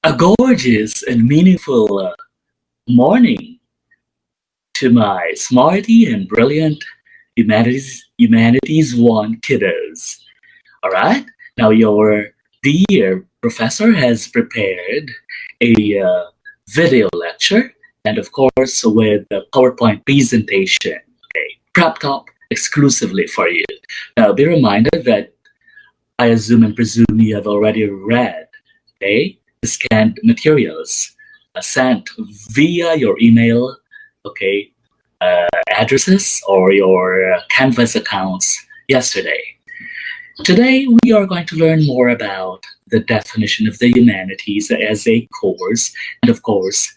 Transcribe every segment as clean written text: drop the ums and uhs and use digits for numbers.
A gorgeous and meaningful morning to my smarty and brilliant Humanities 1 kiddos. All right? Now, your dear professor has prepared a video lecture and, of course, with a PowerPoint presentation, okay, prepped up exclusively for you. Now, be reminded that I assume and presume you have already read, okay, the scanned materials sent via your email, okay, addresses or your Canvas accounts yesterday. Today, we are going to learn more about the definition of the humanities as a course, and of course,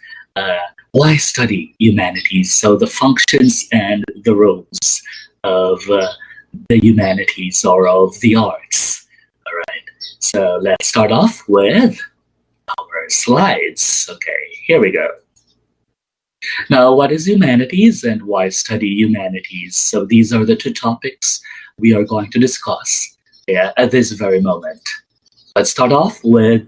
why study humanities? So the functions and the roles of the humanities or of the arts. All right. So let's start off with our slides. Okay, here we go. Now, what is humanities and why study humanities? So these are the two topics we are going to discuss at this very moment. Let's start off with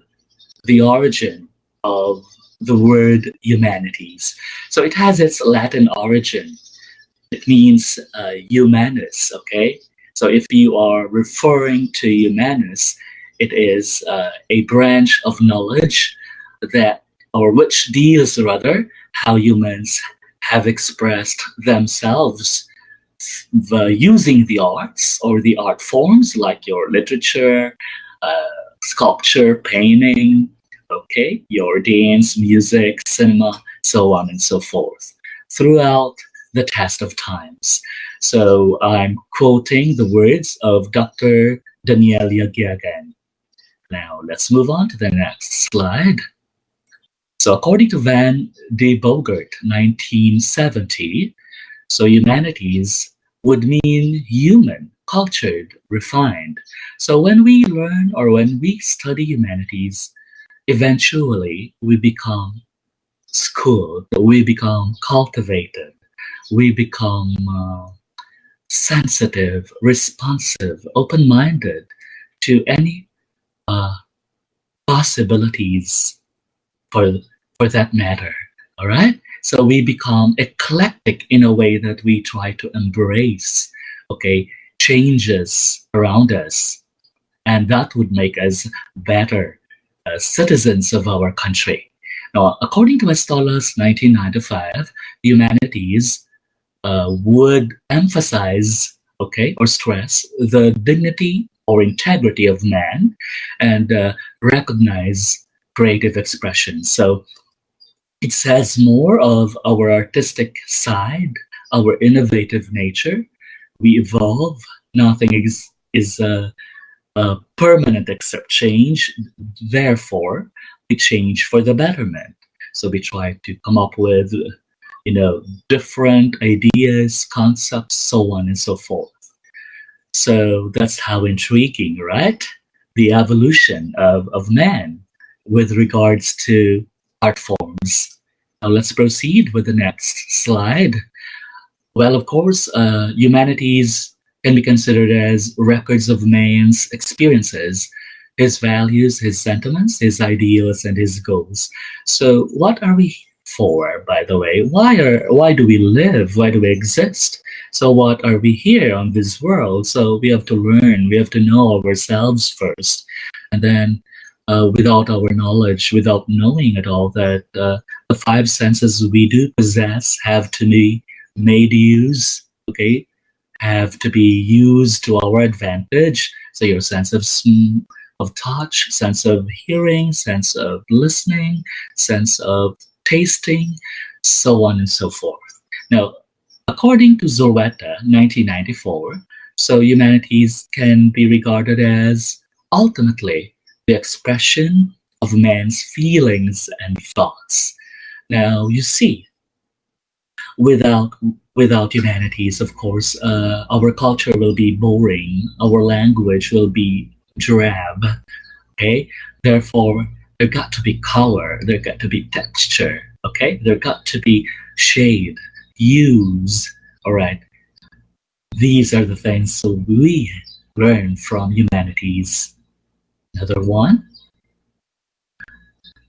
the origin of the word humanities. So it has its Latin origin. It means humanus, okay? So if you are referring to humanus, it is a branch of knowledge that, or which deals rather, how humans have expressed themselves using the arts or the art forms like your literature, sculpture, painting, okay, your dance, music, cinema, so on and so forth, throughout the test of times. So I'm quoting the words of Dr. Danielia Giagan. Now let's move on to the next slide. So according to Van de Bogart, 1970, so humanities would mean human, cultured, refined. So when we learn or when we study humanities, eventually we become schooled, we become cultivated, we become sensitive, responsive, open-minded to any possibilities for that matter. All right? So we become eclectic in a way that we try to embrace, okay, changes around us. And that would make us better citizens of our country. Now, according to Estola's 1995, humanities would emphasize, okay, or stress the dignity or integrity of man and recognize creative expression. So it says more of our artistic side, our innovative nature. We evolve. Nothing is permanent except change. Therefore, we change for the betterment. So we try to come up with, different ideas, concepts, so on and so forth. So that's how intriguing, right? The evolution of man with regards to art forms. Now let's proceed with the next slide. Well, of course, humanities can be considered as records of man's experiences, his values, his sentiments, his ideals, and his goals. So what are we for, by the way? Why do we live? Why do we exist? So what are we here on this world? So we have to learn, we have to know ourselves first. And then without our knowledge, without knowing at all that the five senses we do possess have to be made use, okay, have to be used to our advantage. So your sense of touch, sense of hearing, sense of listening, sense of tasting, so on and so forth. Now, according to Zurweta, 1994, so humanities can be regarded as ultimately the expression of man's feelings and thoughts. Now, you see, without humanities, of course, our culture will be boring, our language will be drab, okay? Therefore, there got to be color, there got to be texture, okay? There got to be shade, hues, all right? These are the things so we learn from humanities. Another one.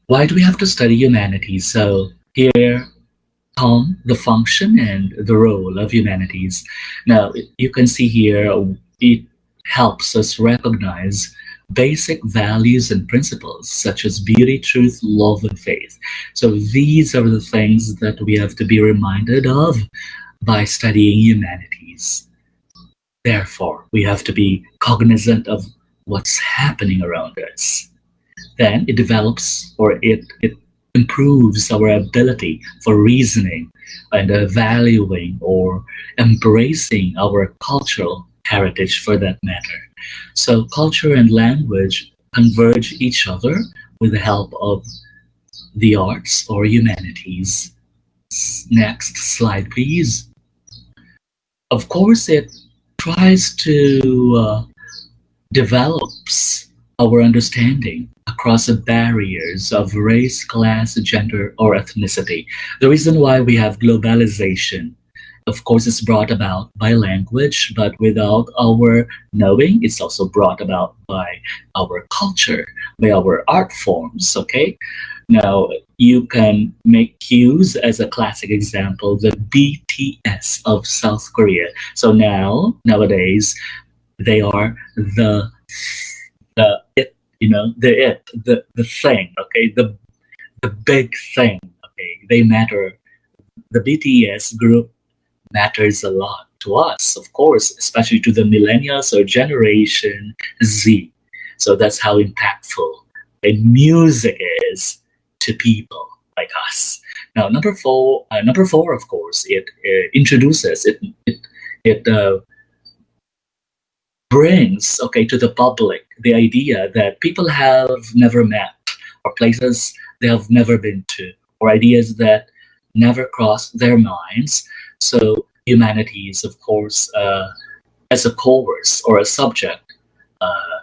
Why do we have to study humanities? So here come the function and the role of humanities. Now, you can see here it helps us recognize basic values and principles such as beauty, truth, love, and faith. So these are the things that we have to be reminded of by studying humanities. Therefore, we have to be cognizant of what's happening around us. Then it develops or it improves our ability for reasoning and valuing or embracing our cultural heritage for that matter. So culture and language converge each other with the help of the arts or humanities. Next slide, please. Of course, it tries to develops our understanding across the barriers of race, class, gender, or ethnicity. The reason why we have globalization, of course, is brought about by language, but without our knowing, it's also brought about by our culture, by our art forms, okay? Now, you can make use as a classic example the BTS of South Korea. So nowadays, they are the it, the thing, okay, the big thing, okay. They matter. The BTS group matters a lot to us, of course, especially to the millennials or Generation Z. So that's how impactful music is to people like us. Now, number four, of course, it introduces it brings, okay, to the public the idea that people have never met or places they have never been to or ideas that never crossed their minds. So humanities, of course, as a course or a subject, uh,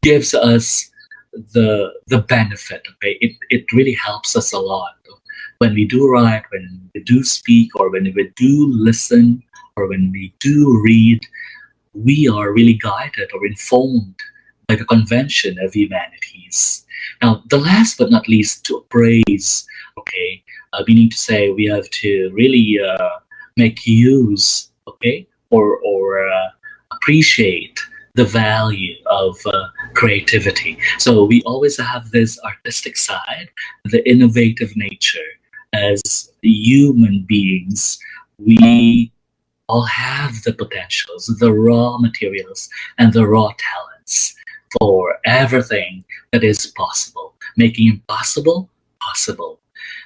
gives us the benefit. Okay, it really helps us a lot when we do write, when we do speak, or when we do listen, or when we do read. We are really guided or informed by the convention of humanities. Now, the last but not least, to praise, okay, meaning to say we have to really make use, okay, or appreciate the value of creativity. So we always have this artistic side, the innovative nature. As human beings, we all have the potentials, the raw materials, and the raw talents for everything that is possible, making impossible possible.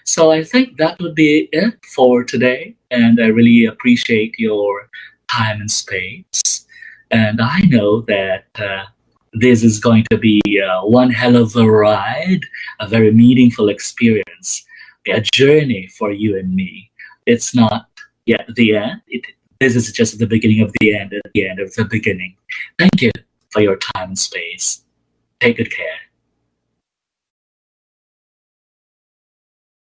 So I think that would be it for today. And I really appreciate your time and space. And I know that this is going to be one hell of a ride, a very meaningful experience, a journey for you and me. It's not yet the end. This is just the beginning of the end, at the end of the beginning. Thank you for your time and space. Take good care.